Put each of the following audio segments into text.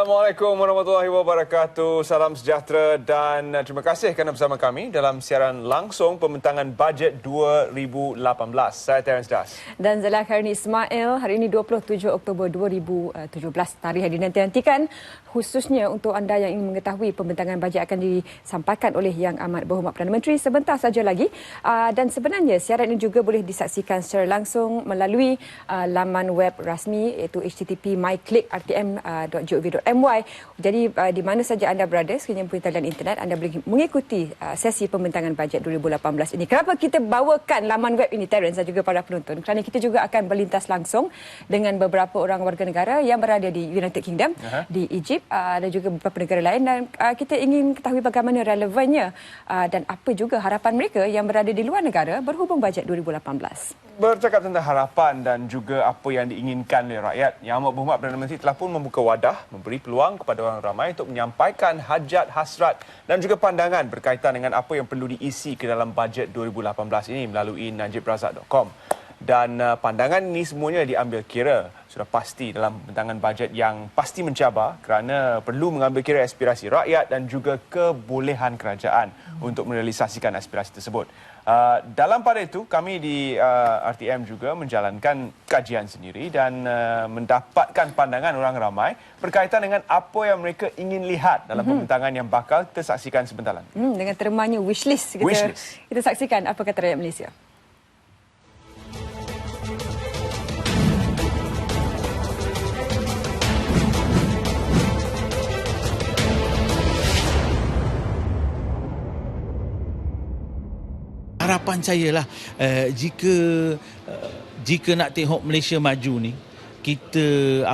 Assalamualaikum warahmatullahi wabarakatuh. Salam sejahtera dan terima kasih kerana bersama kami dalam siaran langsung pembentangan bajet 2018. Saya Terence Das. Dan Zalakarni Ismail. Hari ini 27 Oktober 2017, tarikh yang dinanti-nantikan khususnya untuk anda yang ingin mengetahui pembentangan bajet akan disampaikan oleh Yang Amat Berhormat Perdana Menteri sebentar saja lagi. Dan sebenarnya siaran ini juga boleh disaksikan secara langsung melalui laman web rasmi iaitu http://myclick.rtm.gov.my. Jadi di mana saja anda berada sekiranya talian internet, anda boleh mengikuti sesi pembentangan bajet 2018 ini. Kenapa kita bawakan laman web ini, Terence dan juga para penonton? Kerana kita juga akan berlintas langsung dengan beberapa orang warga negara yang berada di United Kingdom, di Egypt dan juga beberapa negara lain, dan kita ingin ketahui bagaimana relevannya dan apa juga harapan mereka yang berada di luar negara berhubung bajet 2018. Bercakap tentang harapan dan juga apa yang diinginkan oleh rakyat, Yang Amat Berhormat Perdana Menteri telah pun membuka wadah, memberi peluang kepada orang ramai untuk menyampaikan hajat, hasrat dan juga pandangan berkaitan dengan apa yang perlu diisi ke dalam bajet 2018 ini melalui najibrazak.com. Dan pandangan ini semuanya diambil kira sudah pasti dalam pembentangan bajet yang pasti mencabar kerana perlu mengambil kira aspirasi rakyat dan juga kebolehan kerajaan untuk merealisasikan aspirasi tersebut. Dalam pada itu, kami di RTM juga menjalankan kajian sendiri dan mendapatkan pandangan orang ramai berkaitan dengan apa yang mereka ingin lihat dalam pembentangan yang bakal kita saksikan sebentar lagi. Dengan termanya wishlist, kita saksikan apa kata rakyat Malaysia. Harapan saya lah jika nak tengok Malaysia maju ni, kita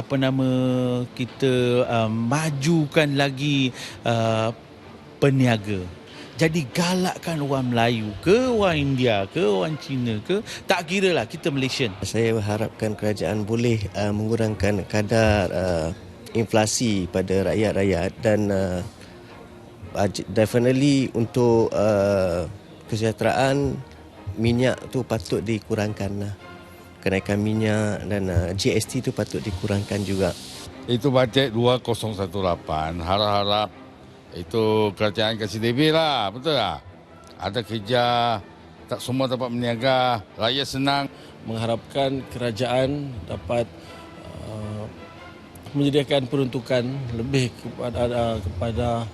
majukan lagi peniaga. Jadi galakkan orang Melayu ke orang India ke orang Cina ke, tak kira lah, kita Malaysian. Saya berharapkan kerajaan boleh mengurangkan kadar inflasi pada rakyat-rakyat dan definitely untuk kesejahteraan minyak tu patut dikurangkan lah. Kenaikan minyak dan GST tu patut dikurangkan juga. Itu bajet 2018, harap-harap itu kerajaan kasih lebih lah, betul tak? Ada kerja, tak semua dapat berniaga, rakyat senang. Mengharapkan kerajaan dapat menyediakan peruntukan lebih kepada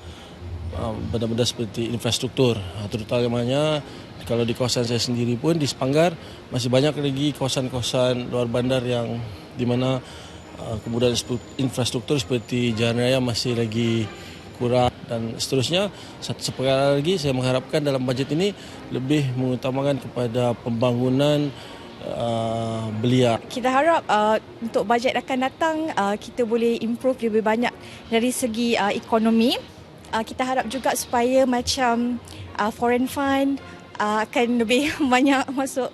benda-benda seperti infrastruktur, terutamanya kalau di kawasan saya sendiri pun di Sepanggar masih banyak lagi kawasan-kawasan luar bandar yang di mana kemudahan infrastruktur seperti jalan raya masih lagi kurang dan seterusnya. Satu perkara lagi, saya mengharapkan dalam bajet ini lebih mengutamakan kepada pembangunan belia. Kita harap untuk bajet akan datang kita boleh improve lebih banyak dari segi ekonomi. Kita harap juga supaya macam foreign fund akan lebih banyak masuk.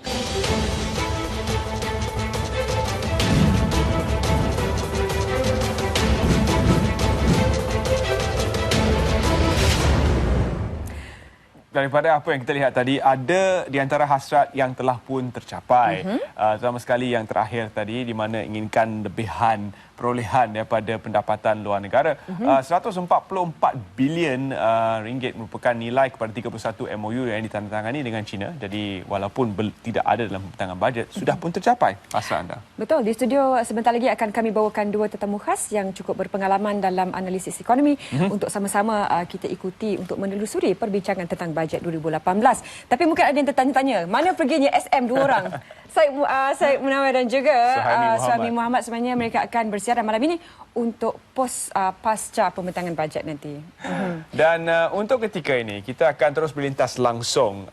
Daripada apa yang kita lihat tadi, ada di antara hasrat yang telah pun tercapai. Terutama sekali yang terakhir tadi, di mana inginkan lebihan perolehan daripada pendapatan luar negara. 144 bilion ringgit merupakan nilai kepada 31 MOU yang ditandatangani dengan China. Jadi walaupun tidak ada dalam pembentangan bajet, sudah pun tercapai hasrat anda. Betul. Di studio sebentar lagi akan kami bawakan dua tetamu khas yang cukup berpengalaman dalam analisis ekonomi untuk sama-sama kita ikuti untuk menelusuri perbincangan tentang bajet 2018. Tapi mungkin ada yang tertanya-tanya, mana perginya SM dua orang? Syed Munawir dan juga Suhaimi Muhammad. Sebenarnya mereka akan bersiaran malam ini untuk pasca pembentangan bajet nanti. Dan untuk ketika ini, kita akan terus berlintas langsung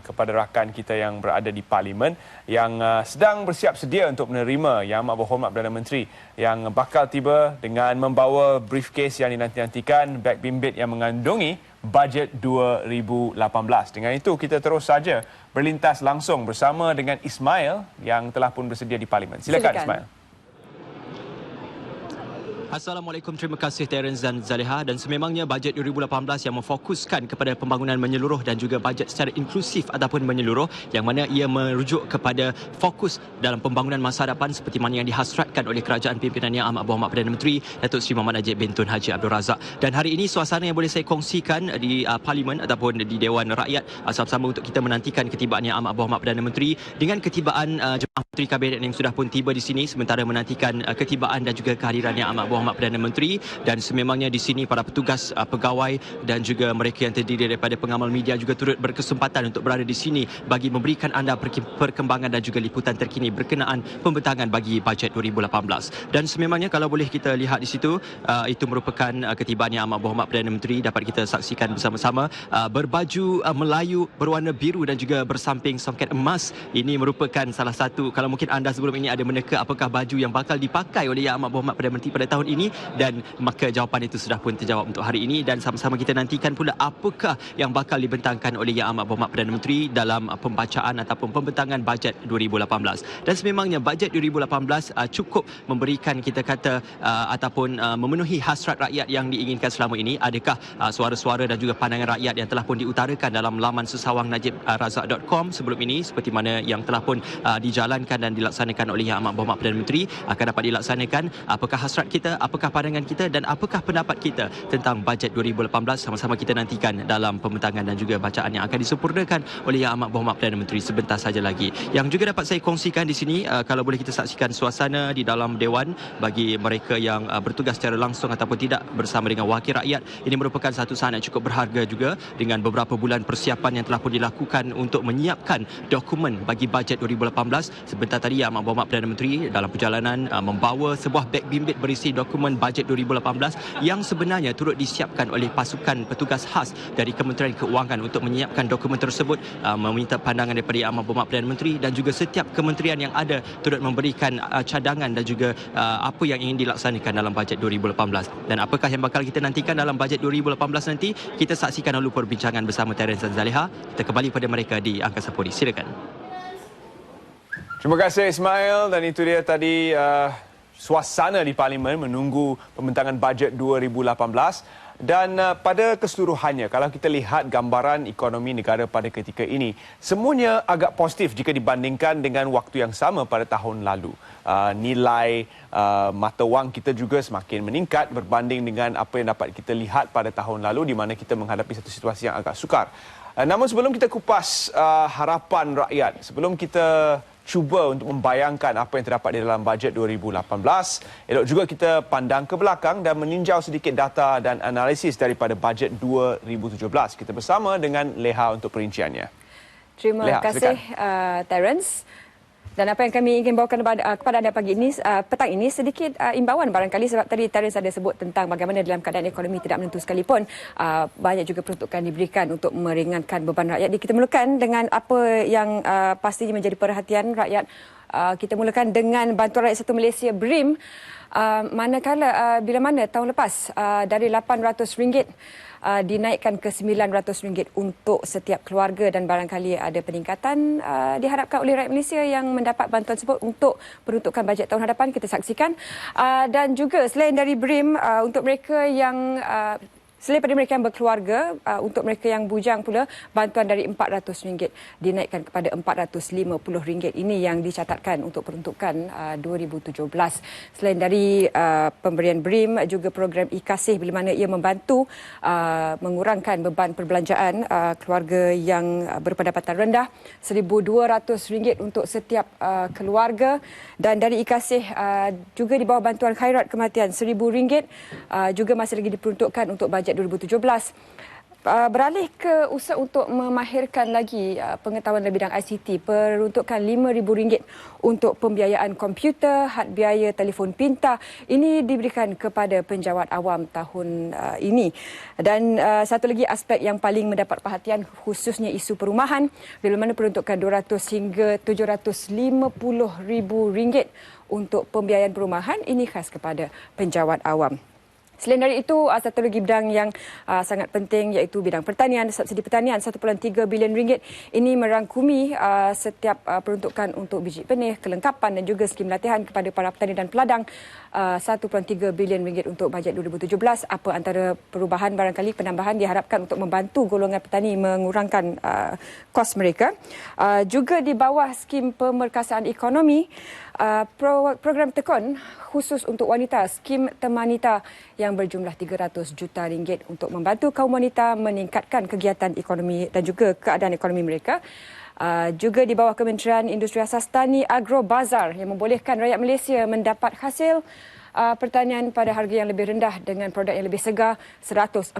kepada rakan kita yang berada di Parlimen yang sedang bersiap sedia untuk menerima Yang Amat Berhormat Perdana Menteri yang bakal tiba dengan membawa briefcase yang dinanti-nantikan, beg bimbit yang mengandungi bajet 2018. Dengan itu, kita terus saja berlintas langsung bersama dengan Ismail yang telah pun bersedia di Parlimen. Silakan. Ismail. Assalamualaikum, terima kasih Terence dan Zaleha. Dan sememangnya bajet 2018 yang memfokuskan kepada pembangunan menyeluruh dan juga bajet secara inklusif ataupun menyeluruh, yang mana ia merujuk kepada fokus dalam pembangunan masa depan seperti mana yang dihasratkan oleh kerajaan pimpinan Yang Amat Berhormat Perdana Menteri Datuk Seri Muhammad Najib bin Tun Haji Abdul Razak. Dan hari ini suasana yang boleh saya kongsikan di Parlimen ataupun di Dewan Rakyat sama-sama untuk kita menantikan ketibaan Yang Amat Berhormat Perdana Menteri dengan ketibaan Jemaah Menteri Kabinet yang sudah pun tiba di sini, sementara menantikan ketibaan dan juga kehadiran Yang Amat Berhormat Perdana Menteri. Dan sememangnya di sini para petugas, pegawai dan juga mereka yang terdiri daripada pengamal media juga turut berkesempatan untuk berada di sini bagi memberikan anda perkembangan dan juga liputan terkini berkenaan pembentangan bagi bajet 2018. Dan sememangnya kalau boleh kita lihat di situ, itu merupakan ketibaan Yang Amat Berhormat Perdana Menteri, dapat kita saksikan bersama-sama berbaju Melayu berwarna biru dan juga bersamping songket emas. Ini merupakan salah satu, kalau mungkin anda sebelum ini ada meneka apakah baju yang bakal dipakai oleh Yang Amat Berhormat Perdana Menteri pada tahun ini, dan maka jawapan itu sudah pun terjawab untuk hari ini. Dan sama-sama kita nantikan pula apakah yang bakal dibentangkan oleh Yang Amat Berhormat Perdana Menteri dalam pembacaan ataupun pembentangan bajet 2018. Dan sememangnya bajet 2018 cukup memberikan, kita kata, ataupun memenuhi hasrat rakyat yang diinginkan selama ini. Adakah suara-suara dan juga pandangan rakyat yang telah pun diutarakan dalam laman sesawang najibrazak.com sebelum ini, seperti mana yang telah pun dijalankan dan dilaksanakan oleh Yang Amat Berhormat Perdana Menteri, akan dapat dilaksanakan. Apakah hasrat kita, apakah pandangan kita dan apakah pendapat kita tentang bajet 2018, sama-sama kita nantikan dalam pembentangan dan juga bacaan yang akan disempurnakan oleh Yang Amat Berhormat Perdana Menteri sebentar saja lagi. Yang juga dapat saya kongsikan di sini, kalau boleh kita saksikan suasana di dalam Dewan bagi mereka yang bertugas secara langsung ataupun tidak bersama dengan wakil rakyat. Ini merupakan satu saat yang cukup berharga juga, dengan beberapa bulan persiapan yang telah pun dilakukan untuk menyiapkan dokumen bagi bajet 2018. Sebentar tadi Yang Amat Berhormat Perdana Menteri dalam perjalanan membawa sebuah beg bimbit berisi dokumen bajet 2018 yang sebenarnya turut disiapkan oleh pasukan petugas khas dari Kementerian Keuangan untuk menyiapkan dokumen tersebut, meminta pandangan daripada Yang Amat Berhormat Perdana Menteri, dan juga setiap kementerian yang ada turut memberikan cadangan dan juga apa yang ingin dilaksanakan dalam bajet 2018. Dan apakah yang bakal kita nantikan dalam bajet 2018 nanti, kita saksikan dulu perbincangan bersama Terence dan Zaleha. Kita kembali pada mereka di Angkasa Puri. Silakan. Terima kasih Ismail, dan itu dia tadi suasana di Parlimen menunggu pembentangan bajet 2018. Dan pada keseluruhannya, kalau kita lihat gambaran ekonomi negara pada ketika ini, semuanya agak positif jika dibandingkan dengan waktu yang sama pada tahun lalu. Nilai mata wang kita juga semakin meningkat berbanding dengan apa yang dapat kita lihat pada tahun lalu, di mana kita menghadapi satu situasi yang agak sukar. Namun sebelum kita kupas harapan rakyat, sebelum kita cuba untuk membayangkan apa yang terdapat di dalam bajet 2018, elok juga kita pandang ke belakang dan meninjau sedikit data dan analisis daripada bajet 2017. Kita bersama dengan Leha untuk perinciannya. Terima Leha, kasih Terence. Dan apa yang kami ingin bawakan kepada anda pagi ini, petang ini, sedikit imbauan barangkali, sebab tadi Terence ada sebut tentang bagaimana dalam keadaan ekonomi tidak menentu sekalipun, banyak juga peruntukan diberikan untuk meringankan beban rakyat. Jadi kita mulakan dengan apa yang pastinya menjadi perhatian rakyat. Kita mulakan dengan bantuan rakyat satu Malaysia BRIM, manakala bila mana tahun lepas dari RM800 dinaikkan ke RM900 untuk setiap keluarga, dan barangkali ada peningkatan diharapkan oleh rakyat Malaysia yang mendapat bantuan tersebut untuk peruntukan bajet tahun hadapan. Kita saksikan. Dan juga selain dari BRIM, untuk mereka yang selain daripada mereka yang berkeluarga, untuk mereka yang bujang pula, bantuan dari RM400 dinaikkan kepada RM450. Ini yang dicatatkan untuk peruntukan 2017. Selain dari pemberian BRIM, juga program e-Kasih, bila mana ia membantu mengurangkan beban perbelanjaan keluarga yang berpendapatan rendah, RM1,200 untuk setiap keluarga. Dan dari e-Kasih juga di bawah bantuan khairat kematian RM1,000 juga masih lagi diperuntukkan untuk bajet 2017. Beralih ke usaha untuk memahirkan lagi pengetahuan dalam bidang ICT, peruntukan RM5,000 untuk pembiayaan komputer, had biaya telefon pintar. Ini diberikan kepada penjawat awam tahun ini. Dan satu lagi aspek yang paling mendapat perhatian, khususnya isu perumahan, bila mana peruntukan RM200 hingga RM750,000 untuk pembiayaan perumahan. Ini khas kepada penjawat awam. Selain dari itu, satu lagi bidang yang sangat penting iaitu bidang pertanian, subsidi pertanian 1.3 bilion ringgit. Ini merangkumi setiap peruntukan untuk biji benih, kelengkapan dan juga skim latihan kepada para petani dan peladang. 1.3 bilion ringgit untuk bajet 2017. Apa antara perubahan barangkali penambahan diharapkan untuk membantu golongan petani mengurangkan kos mereka. Juga di bawah skim pemerkasaan ekonomi, program tekun khusus untuk wanita, skim Temanita yang berjumlah 300 juta ringgit untuk membantu kaum wanita meningkatkan kegiatan ekonomi dan juga keadaan ekonomi mereka. Juga di bawah Kementerian Industri Asas Tani, Agro Bazar yang membolehkan rakyat Malaysia mendapat hasil pertanian pada harga yang lebih rendah dengan produk yang lebih segar. 140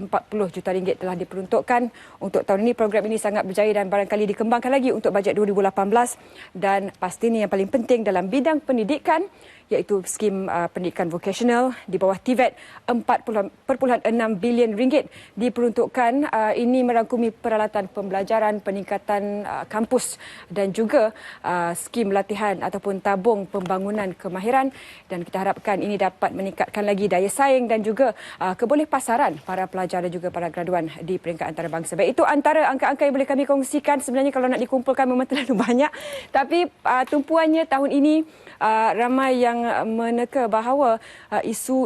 juta ringgit telah diperuntukkan untuk tahun ini. Program ini sangat berjaya dan barangkali dikembangkan lagi untuk bajet 2018. Dan pastinya yang paling penting dalam bidang pendidikan iaitu skim pendidikan vokasional di bawah TVET, 4.6 bilion ringgit diperuntukkan. Ini merangkumi peralatan pembelajaran, peningkatan kampus dan juga skim latihan ataupun tabung pembangunan kemahiran, dan kita harapkan ini dapat meningkatkan lagi daya saing dan juga kebolehpasaran para pelajar dan juga para graduan di peringkat antarabangsa. Baik, itu antara angka-angka yang boleh kami kongsikan. Sebenarnya kalau nak dikumpulkan memang terlalu banyak, tapi tumpuannya tahun ini ramai yang meneka bahawa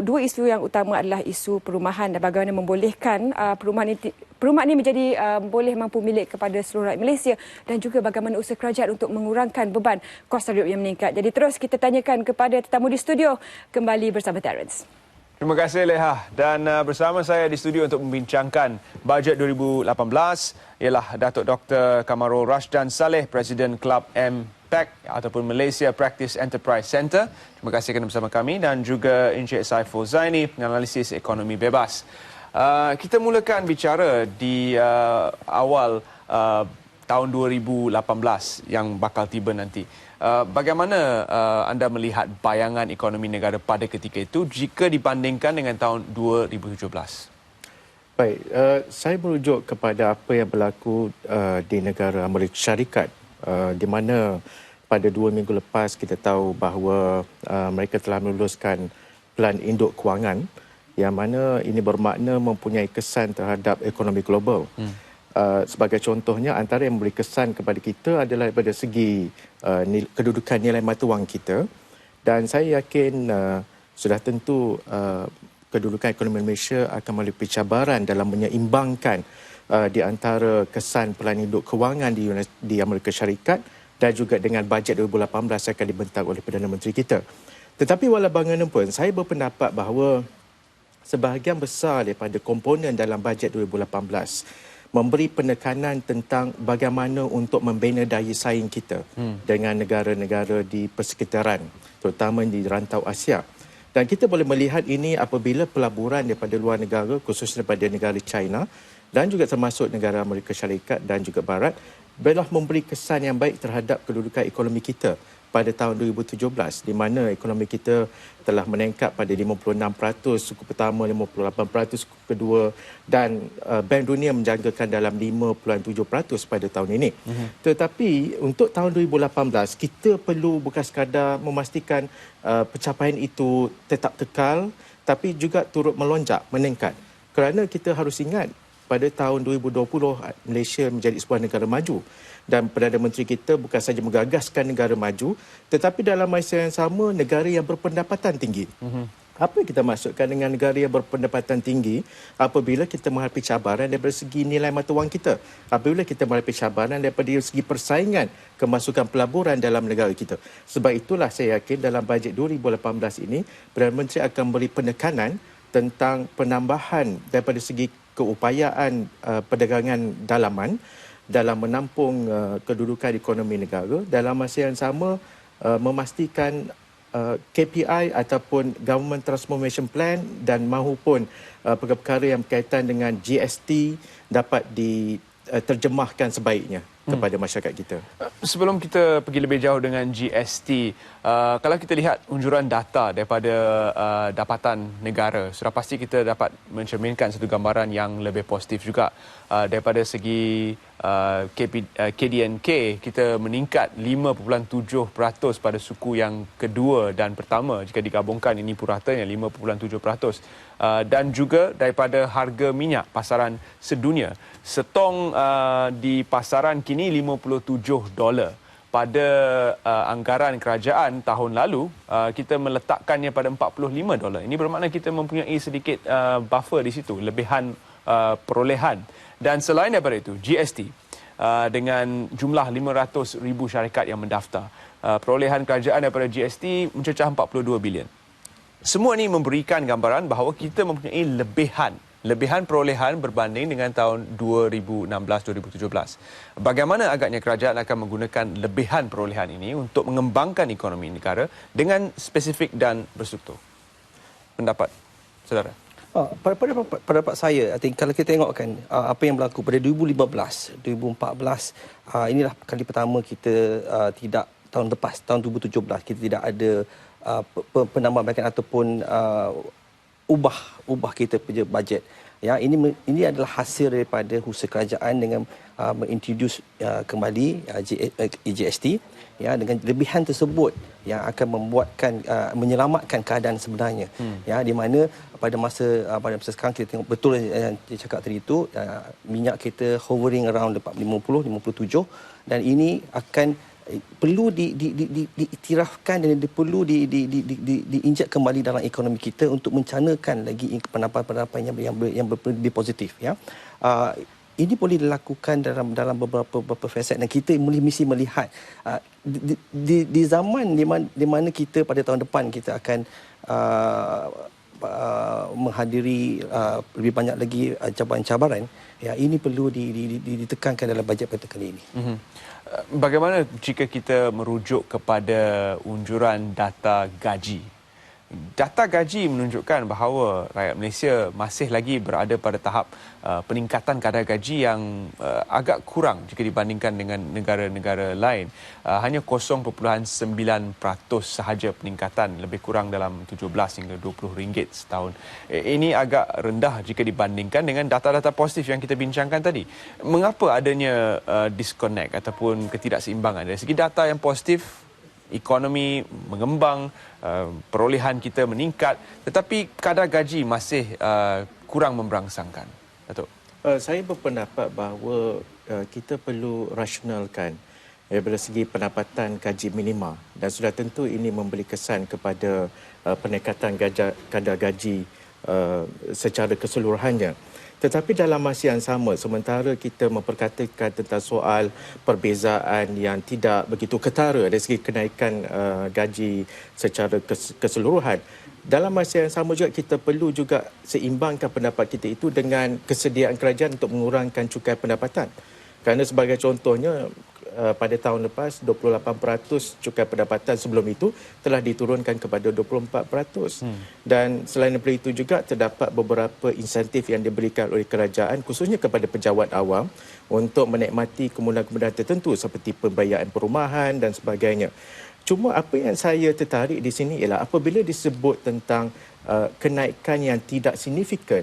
dua isu yang utama adalah isu perumahan dan bagaimana membolehkan perumahan ini menjadi boleh mampu milik kepada seluruh rakyat Malaysia, dan juga bagaimana usaha kerajaan untuk mengurangkan beban kos hidup yang meningkat. Jadi terus kita tanyakan kepada tetamu di studio, kembali bersama Terence. Terima kasih Leha, dan bersama saya di studio untuk membincangkan bajet 2018 ialah Datuk Dr. Kamarul Rashdan Saleh, Presiden Kelab MPAC ataupun Malaysia Practice Enterprise Centre. Terima kasih kerana bersama kami, dan juga Encik Saiful Zaini, penganalisis ekonomi bebas. Kita mulakan bicara di awal tahun 2018 yang bakal tiba nanti. Bagaimana anda melihat bayangan ekonomi negara pada ketika itu jika dibandingkan dengan tahun 2017? Baik, saya merujuk kepada apa yang berlaku di negara Amerika Syarikat, di mana pada 2 minggu lepas kita tahu bahawa mereka telah meluluskan Pelan Induk Kewangan, yang mana ini bermakna mempunyai kesan terhadap ekonomi global. Sebagai contohnya, antara yang memberi kesan kepada kita adalah daripada segi kedudukan nilai mata wang kita, dan saya yakin sudah tentu kedudukan ekonomi Malaysia akan melalui cabaran dalam menyeimbangkan di antara kesan Pelan Induk Kewangan di Amerika Syarikat dan juga dengan bajet 2018 akan dibentang oleh Perdana Menteri kita. Tetapi walau bagaimanapun, saya berpendapat bahawa sebahagian besar daripada komponen dalam bajet 2018 memberi penekanan tentang bagaimana untuk membina daya saing kita dengan negara-negara di persekitaran, terutama di rantau Asia. Dan kita boleh melihat ini apabila pelaburan daripada luar negara, khususnya daripada negara China dan juga termasuk negara Amerika Syarikat dan juga Barat, telah memberi kesan yang baik terhadap kedudukan ekonomi kita pada tahun 2017, di mana ekonomi kita telah meningkat pada 56% suku pertama, 58% suku kedua, dan Bank Dunia menjangkakan dalam 5.7% pada tahun ini. Tetapi untuk tahun 2018, kita perlu bukan sekadar memastikan pencapaian itu tetap kekal, tapi juga turut melonjak, meningkat. Kerana kita harus ingat, pada tahun 2020, Malaysia menjadi sebuah negara maju. Dan Perdana Menteri kita bukan saja menggagaskan negara maju, tetapi dalam masa yang sama, negara yang berpendapatan tinggi. Apa yang kita maksudkan dengan negara yang berpendapatan tinggi? Apabila kita menghadapi cabaran daripada segi nilai mata wang kita. Apabila kita menghadapi cabaran daripada segi persaingan kemasukan pelaburan dalam negara kita. Sebab itulah saya yakin dalam bajet 2018 ini, Perdana Menteri akan beri penekanan tentang penambahan daripada segi keupayaan perdagangan dalaman dalam menampung kedudukan ekonomi negara, dalam masa yang sama memastikan KPI ataupun Government Transformation Plan dan mahupun perkara-perkara yang berkaitan dengan GST dapat diterjemahkan sebaiknya. kepada masyarakat kita. Sebelum kita pergi lebih jauh dengan GST, kalau kita lihat unjuran data daripada dapatan negara, sudah pasti kita dapat mencerminkan satu gambaran yang lebih positif juga. Daripada segi KDNK, kita meningkat 5.7% pada suku yang kedua dan pertama. Jika digabungkan ini puratanya 5.7%. Dan juga daripada harga minyak pasaran sedunia. Setong di pasaran kini $57. Pada anggaran kerajaan tahun lalu, kita meletakkannya pada $45. Ini bermakna kita mempunyai sedikit buffer di situ, lebihan perolehan. Dan selain daripada itu, GST dengan jumlah 500,000 syarikat yang mendaftar. Perolehan kerajaan daripada GST mencecah 42 bilion. Semua ini memberikan gambaran bahawa kita mempunyai lebihan perolehan berbanding dengan tahun 2016-2017. Bagaimana agaknya kerajaan akan menggunakan lebihan perolehan ini untuk mengembangkan ekonomi negara dengan spesifik dan berstruktur? Pendapat saudara? Pendapat saya, kalau kita tengok kan apa yang berlaku pada 2015, 2014, inilah kali pertama kita tidak, tahun lepas, tahun 2017, kita tidak ada penambahbaikan ataupun ubah kita punya bajet. Ya, ini adalah hasil daripada usaha kerajaan dengan mengintroduce kembali GST, ya, dengan lebihan tersebut yang akan menyelamatkan keadaan sebenarnya. Ya, di mana pada masa sekarang kita tengok betul yang cakap tadi itu, minyak kita hovering around 50-57, dan ini akan perlu diiktirafkan dan perlu diinjak kembali dalam ekonomi kita untuk mencanakan lagi pendapat-pendapat yang lebih positif, ya. Ini boleh dilakukan dalam beberapa faset, dan kita mesti melihat di zaman di mana kita pada tahun depan kita akan menghadiri lebih banyak lagi cabaran-cabaran, ya, ini perlu ditekankan dalam bajet pada kali ini. Bagaimana jika kita merujuk kepada unjuran data gaji? Data gaji menunjukkan bahawa rakyat Malaysia masih lagi berada pada tahap peningkatan kadar gaji yang agak kurang jika dibandingkan dengan negara-negara lain. Hanya 0.9% sahaja peningkatan, lebih kurang dalam 17 hingga RM20 setahun. Ini agak rendah jika dibandingkan dengan data-data positif yang kita bincangkan tadi. Mengapa adanya disconnect ataupun ketidakseimbangan? Dari segi data yang positif, ekonomi mengembang, perolehan kita meningkat, tetapi kadar gaji masih kurang memberangsangkan. Datuk? Saya berpendapat bahawa kita perlu rasionalkan dari segi pendapatan gaji minima, dan sudah tentu ini memberi kesan kepada peningkatan kadar gaji secara keseluruhannya. Tetapi dalam masa yang sama, sementara kita memperkatakan tentang soal perbezaan yang tidak begitu ketara dari segi kenaikan gaji secara keseluruhan, dalam masa yang sama juga kita perlu juga seimbangkan pendapat kita itu dengan kesediaan kerajaan untuk mengurangkan cukai pendapatan. Kerana sebagai contohnya, pada tahun lepas 28% cukai pendapatan sebelum itu telah diturunkan kepada 24%. Dan selain daripada itu juga terdapat beberapa insentif yang diberikan oleh kerajaan khususnya kepada pejabat awam untuk menikmati kemudahan-kemudahan tertentu seperti pembiayaan perumahan dan sebagainya. Cuma apa yang saya tertarik di sini ialah apabila disebut tentang kenaikan yang tidak signifikan,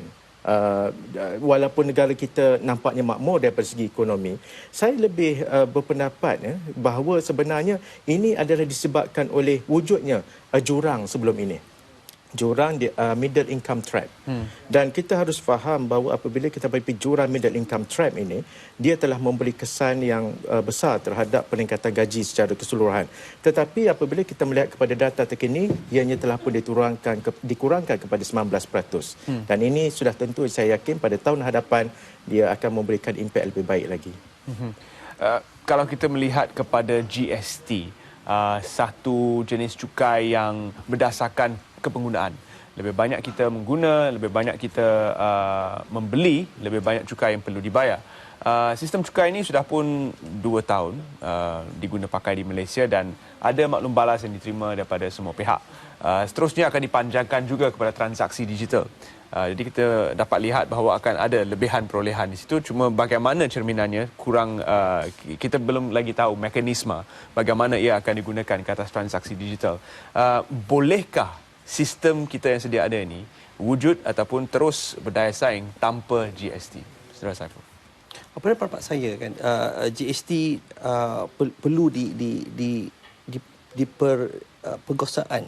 walaupun negara kita nampaknya makmur daripada segi ekonomi, saya lebih berpendapat bahawa sebenarnya ini adalah disebabkan oleh wujudnya jurang sebelum ini. Jurang di middle income trap. Dan kita harus faham bahawa apabila kita berpikir jurang middle income trap ini, dia telah memberi kesan yang besar terhadap peningkatan gaji secara keseluruhan. Tetapi apabila kita melihat kepada data terkini, ianya telah pun dikurangkan kepada 19%. Dan ini sudah tentu saya yakin pada tahun hadapan dia akan memberikan impak lebih baik lagi. Kalau kita melihat kepada GST, satu jenis cukai yang berdasarkan kepenggunaan. lebih banyak kita mengguna, lebih banyak kita membeli, lebih banyak cukai yang perlu dibayar. Sistem cukai ini sudah pun 2 tahun diguna pakai di Malaysia dan ada maklum balas yang diterima daripada semua pihak. Seterusnya akan dipanjangkan juga kepada transaksi digital. Jadi kita dapat lihat bahawa akan ada lebihan perolehan di situ. Cuma bagaimana cerminannya kurang, kita belum lagi tahu mekanisme bagaimana ia akan digunakan ke atas transaksi digital. Bolehkah sistem kita yang sedia ada ini wujud ataupun terus berdaya saing tanpa GST? Saudara Saiful. Apa pendapat saya kan, GST perlu pergosaan,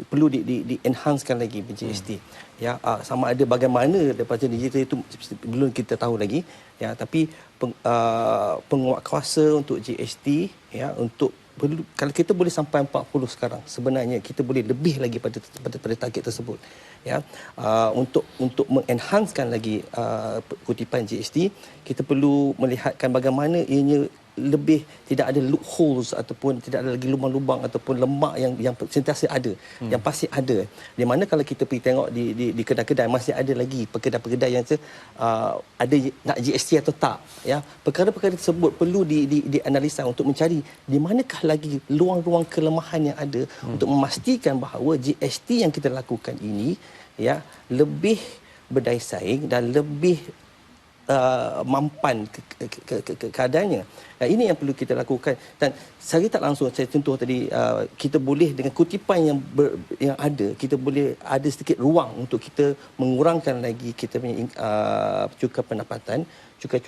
perlu di enhancekan lagi GST. Ya, sama ada bagaimana daripada digital itu belum kita tahu lagi. Ya, tapi penguatkuasa untuk GST, ya, untuk kalau kita boleh sampai 40 sekarang, sebenarnya kita boleh lebih lagi pada target tersebut. Ya, untuk mengenhanskan lagi kutipan GST, kita perlu melihatkan bagaimana ianya lebih tidak ada loopholes ataupun tidak ada lagi lubang-lubang ataupun lemak yang sentiasa ada, yang pasti ada. Di mana kalau kita pergi tengok di kedai-kedai masih ada lagi kedai-kedai yang ada nak GST atau tak, ya. Perkara-perkara tersebut perlu dianalisa untuk mencari di manakah lagi ruang-ruang kelemahan yang ada untuk memastikan bahawa GST yang kita lakukan ini, ya, lebih berdaya saing dan lebih mampan keadaannya. Ini yang perlu kita lakukan dan secara tak langsung saya contoh tadi, kita boleh dengan kutipan yang ada, kita boleh ada sedikit ruang untuk kita mengurangkan lagi kita punya cukai pendapatan, cukai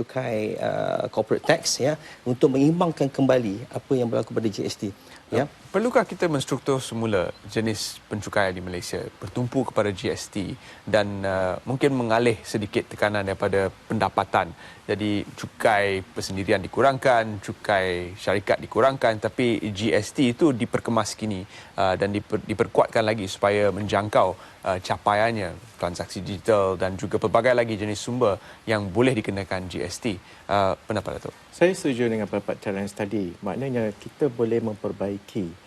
corporate tax, ya, untuk mengimbangkan kembali apa yang berlaku pada GST. Ya. Perlukah kita menstruktur semula jenis pencukaian di Malaysia bertumpu kepada GST dan mungkin mengalih sedikit tekanan daripada pendapatan? Jadi cukai persendirian dikurangkan, cukai syarikat dikurangkan, tapi GST itu diperkemaskini dan diperkuatkan lagi supaya menjangkau capaiannya, transaksi digital dan juga pelbagai lagi jenis sumber yang boleh dikenakan GST. Pendapat Datuk? Saya setuju dengan pendapat Charles tadi. Maknanya kita boleh memperbaiki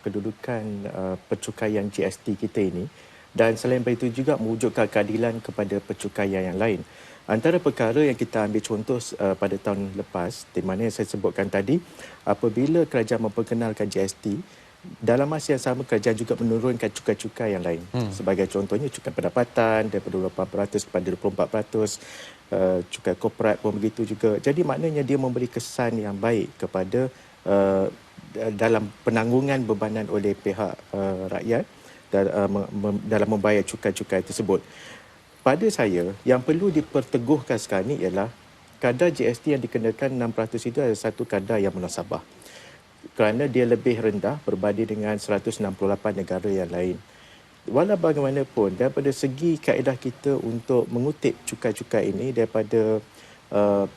kedudukan pencukaian GST kita ini dan selain itu juga mewujudkan keadilan kepada pencukaian yang lain. Antara perkara yang kita ambil contoh pada tahun lepas, di mana yang saya sebutkan tadi, apabila kerajaan memperkenalkan GST, dalam masa yang sama kerajaan juga menurunkan cukai-cukai yang lain. Sebagai contohnya cukai pendapatan daripada 28% kepada 24%, cukai korporat pun begitu juga. Jadi maknanya dia memberi kesan yang baik kepada dalam penanggungan bebanan oleh pihak rakyat dalam membayar cukai-cukai tersebut. Pada saya, yang perlu diperteguhkan sekarang ini ialah kadar GST yang dikenakan 6% itu adalah satu kadar yang munasabah. Kerana dia lebih rendah berbanding dengan 168 negara yang lain. Walau bagaimanapun, daripada segi kaedah kita untuk mengutip cukai-cukai ini daripada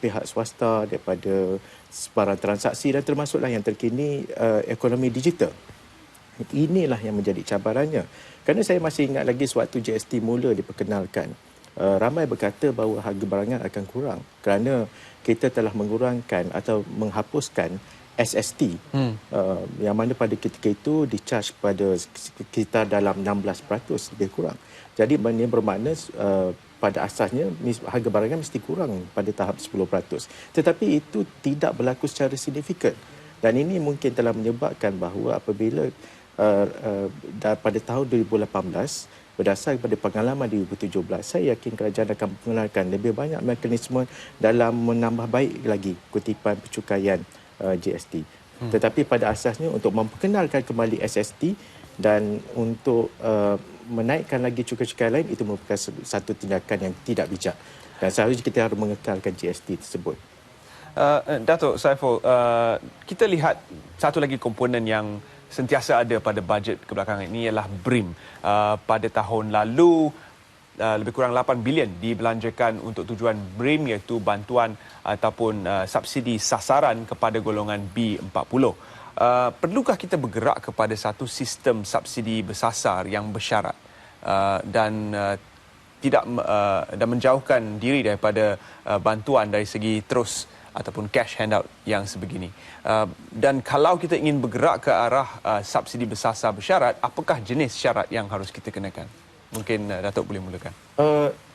pihak swasta, daripada sebarang transaksi dan termasuklah yang terkini ekonomi digital. Inilah yang menjadi cabarannya. Kerana saya masih ingat lagi sewaktu GST mula diperkenalkan, ramai berkata bahawa harga barangan akan kurang kerana kita telah mengurangkan atau menghapuskan SST yang mana pada ketika itu di-charge pada sekitar dalam 16% lebih kurang. Jadi ini bermakna pada asasnya harga barangan mesti kurang pada tahap 10%. Tetapi itu tidak berlaku secara signifikan. Dan ini mungkin telah menyebabkan bahawa apabila pada tahun 2018 berdasar kepada pengalaman 2017, saya yakin kerajaan akan mengenalkan lebih banyak mekanisme dalam menambah baik lagi kutipan pencukaian GST. Tetapi pada asasnya untuk memperkenalkan kembali SST dan untuk menaikkan lagi cukai-cukai lain itu merupakan satu tindakan yang tidak bijak. Dan seharusnya kita harus mengekalkan GST tersebut. Datuk Saiful, kita lihat satu lagi komponen yang sentiasa ada pada bajet kebelakangan ini ialah BRIM. Pada tahun lalu lebih kurang 8 bilion dibelanjakan untuk tujuan BRIM, iaitu bantuan ataupun subsidi sasaran kepada golongan B40. Perlukah kita bergerak kepada satu sistem subsidi bersasar yang bersyarat dan tidak dan menjauhkan diri daripada bantuan dari segi terus ataupun cash handout yang sebegini. Dan kalau kita ingin bergerak ke arah subsidi bersasar bersyarat, apakah jenis syarat yang harus kita kenakan? Mungkin Datuk boleh mulakan.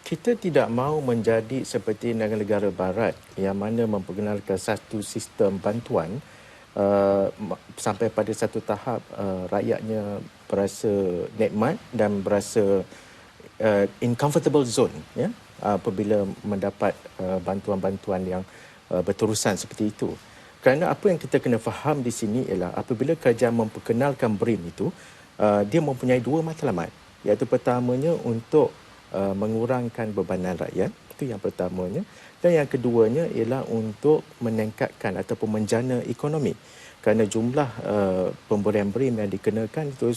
Kita tidak mahu menjadi seperti negara-negara barat yang mana memperkenalkan satu sistem bantuan sampai pada satu tahap rakyatnya berasa nikmat dan berasa in comfortable zone, ya, apabila mendapat bantuan-bantuan yang berterusan seperti itu. Kerana apa yang kita kena faham di sini ialah apabila kerajaan memperkenalkan BRIM itu, dia mempunyai dua matlamat, iaitu pertamanya untuk mengurangkan bebanan rakyat, itu yang pertamanya, dan yang keduanya ialah untuk meningkatkan ataupun menjana ekonomi. Kerana jumlah pemberian BRIM yang dikenakan itu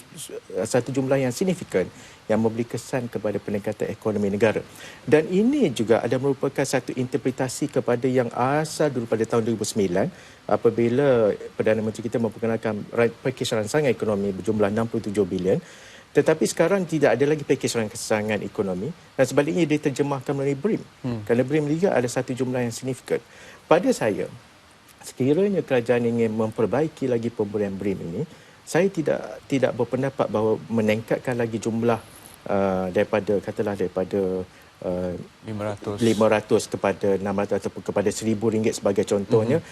satu jumlah yang signifikan yang memberi kesan kepada peningkatan ekonomi negara. Dan ini juga ada merupakan satu interpretasi kepada yang asal dulu pada tahun 2009 apabila Perdana Menteri kita memperkenalkan pakej rancangan ekonomi berjumlah 67 bilion. Tetapi sekarang tidak ada lagi pakej rancangan ekonomi dan sebaliknya diterjemahkan melalui BRIM. Kerana BRIM juga ada satu jumlah yang signifikan. Pada saya, sekiranya kerajaan ingin memperbaiki lagi pemberian BRIM ini, saya tidak berpendapat bahawa meningkatkan lagi jumlah daripada 500 kepada 600 ataupun kepada RM1,000 sebagai contohnya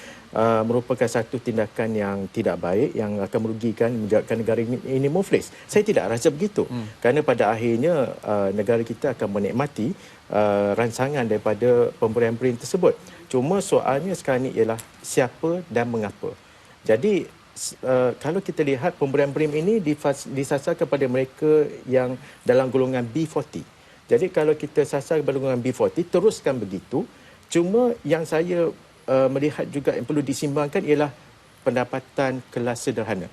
merupakan satu tindakan yang tidak baik yang akan merugikan menjadikan negara ini muflis. Saya tidak rasa begitu. Kerana pada akhirnya negara kita akan menikmati rancangan daripada pemberian BRIM tersebut. Cuma soalnya sekarang ini ialah siapa dan mengapa. Jadi kalau kita lihat pemberian BRIM ini disasar kepada mereka yang dalam golongan B40. Jadi kalau kita sasar kepada golongan B40, teruskan begitu. Cuma yang saya melihat juga yang perlu disimbangkan ialah pendapatan kelas sederhana.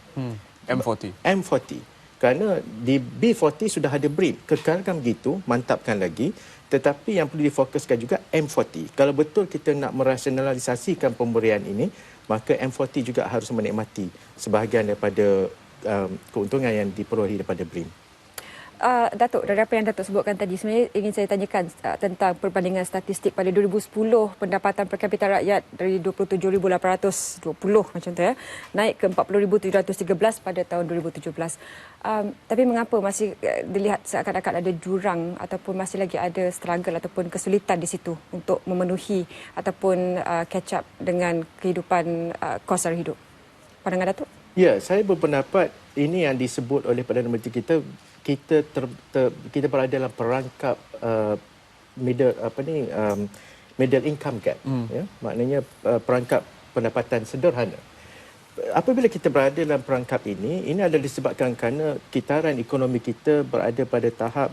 M40. Kerana di B40 sudah ada BRIM. Kekalkan begitu, mantapkan lagi. Tetapi yang perlu difokuskan juga M40. Kalau betul kita nak merasionalisasikan pemberian ini, maka M40 juga harus menikmati sebahagian daripada keuntungan yang diperolehi daripada BRIM. Datuk, dari apa yang Datuk sebutkan tadi, sebenarnya ingin saya tanyakan tentang perbandingan statistik pada 2010, pendapatan per kapita rakyat dari 27,820 macam tu ya, naik ke 40,713 pada tahun 2017. Tapi mengapa masih dilihat seakan-akan ada jurang ataupun masih lagi ada struggle ataupun kesulitan di situ untuk memenuhi ataupun catch up dengan kehidupan kos sara hidup? Pandangan Datuk? Ya, saya berpendapat ini yang disebut oleh Perdana Menteri kita berada dalam perangkap middle income gap, ya, maknanya perangkap pendapatan sederhana. Apabila kita berada dalam perangkap ini adalah disebabkan kerana kitaran ekonomi kita berada pada tahap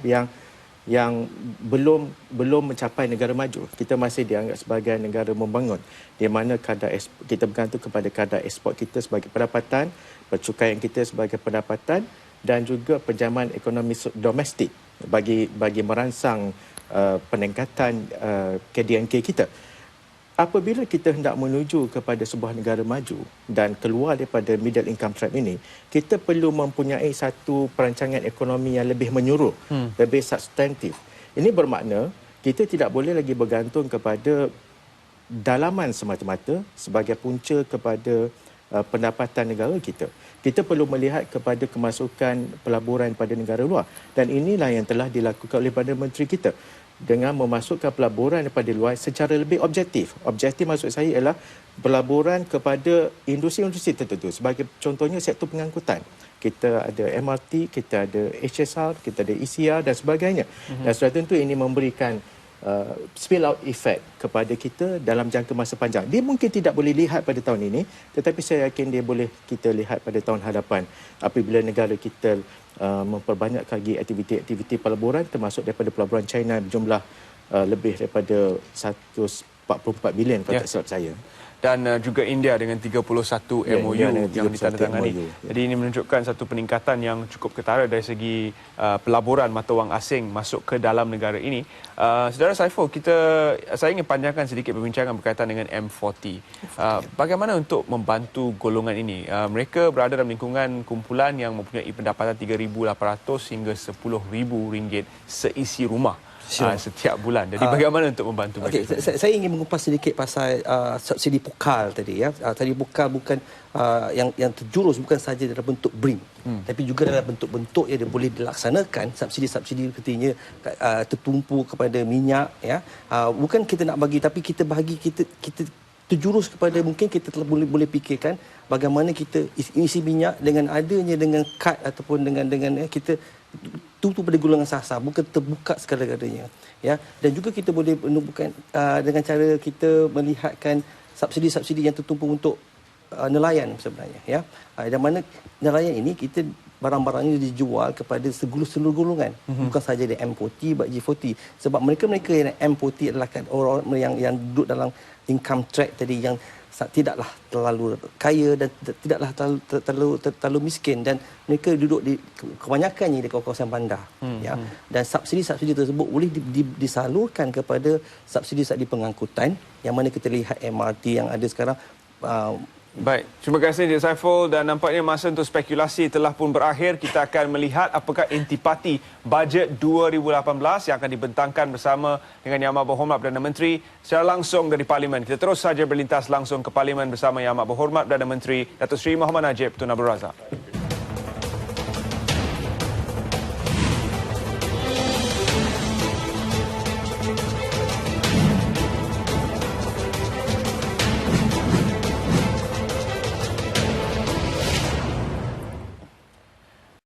yang belum mencapai negara maju. Kita masih dianggap sebagai negara membangun, di mana kita bergantung kepada kadar ekspor kita sebagai pendapatan, percukaian kita sebagai pendapatan, dan juga pinjaman ekonomi domestik bagi merangsang peningkatan KDNK kita. Apabila kita hendak menuju kepada sebuah negara maju dan keluar daripada middle income trap ini, kita perlu mempunyai satu perancangan ekonomi yang lebih menyeluruh, lebih substantif. Ini bermakna kita tidak boleh lagi bergantung kepada dalaman semata-mata sebagai punca kepada pendapatan negara kita. Kita perlu melihat kepada kemasukan pelaburan pada negara luar. Dan inilah yang telah dilakukan oleh Perdana Menteri kita dengan memasukkan pelaburan daripada luar secara lebih objektif. Objektif maksud saya ialah pelaburan kepada industri-industri tertentu. Sebagai contohnya sektor pengangkutan. Kita ada MRT, kita ada HSR, kita ada ECR dan sebagainya. Dan sudah tentu ini memberikan spill out effect kepada kita dalam jangka masa panjang. Dia mungkin tidak boleh lihat pada tahun ini, tetapi saya yakin dia boleh kita lihat pada tahun hadapan apabila negara kita memperbanyak lagi aktiviti-aktiviti pelaburan, termasuk daripada pelaburan China berjumlah lebih daripada 144 bilion kalau tak silap saya. Dan juga India dengan 31 MOU yang ditandatangani. Jadi ini menunjukkan satu peningkatan yang cukup ketara dari segi pelaburan mata wang asing masuk ke dalam negara ini. Saudara Saiful, saya ingin panjangkan sedikit perbincangan berkaitan dengan M40. Bagaimana untuk membantu golongan ini? Mereka berada dalam lingkungan kumpulan yang mempunyai pendapatan RM3,800 hingga RM10,000 seisi rumah. setiap bulan. Jadi bagaimana untuk membantu mereka? Saya ingin mengupas sedikit pasal subsidi pukal tadi ya. Tadi pukal bukan yang terjurus bukan sahaja dalam bentuk BRIM, tapi juga dalam bentuk-bentuk yang boleh dilaksanakan. Subsidi-subsidi sepertinya tertumpu kepada minyak ya. Bukan kita nak bagi, tapi kita bahagi, kita terjurus kepada, mungkin kita boleh fikirkan bagaimana kita isi minyak dengan adanya dengan kad ataupun dengan kita tutup pada golongan sasar, bukan terbuka segala-galanya ya. Dan juga kita boleh menumbuhkan dengan cara kita melihatkan subsidi-subsidi yang tertumpu untuk nelayan sebenarnya ya. Dan mana nelayan ini kita barang-barangnya dijual kepada seluruh golongan, bukan sahaja di M40, G40, sebab mereka yang M40 adalah orang yang duduk dalam income track tadi, yang tidaklah terlalu kaya dan tidaklah terlalu miskin, dan mereka duduk di kebanyakannya di kawasan bandar ya. Dan subsidi-subsidi tersebut boleh disalurkan kepada subsidi pengangkutan, yang mana kita lihat MRT yang ada sekarang. Baik, terima kasih Encik Saiful, dan nampaknya masa untuk spekulasi telah pun berakhir. Kita akan melihat apakah intipati bajet 2018 yang akan dibentangkan bersama dengan Yang Amat Berhormat Perdana Menteri secara langsung dari Parlimen. Kita terus saja berlintas langsung ke Parlimen bersama Yang Amat Berhormat Perdana Menteri Datuk Seri Mohamad Najib Tun Abdul Razak.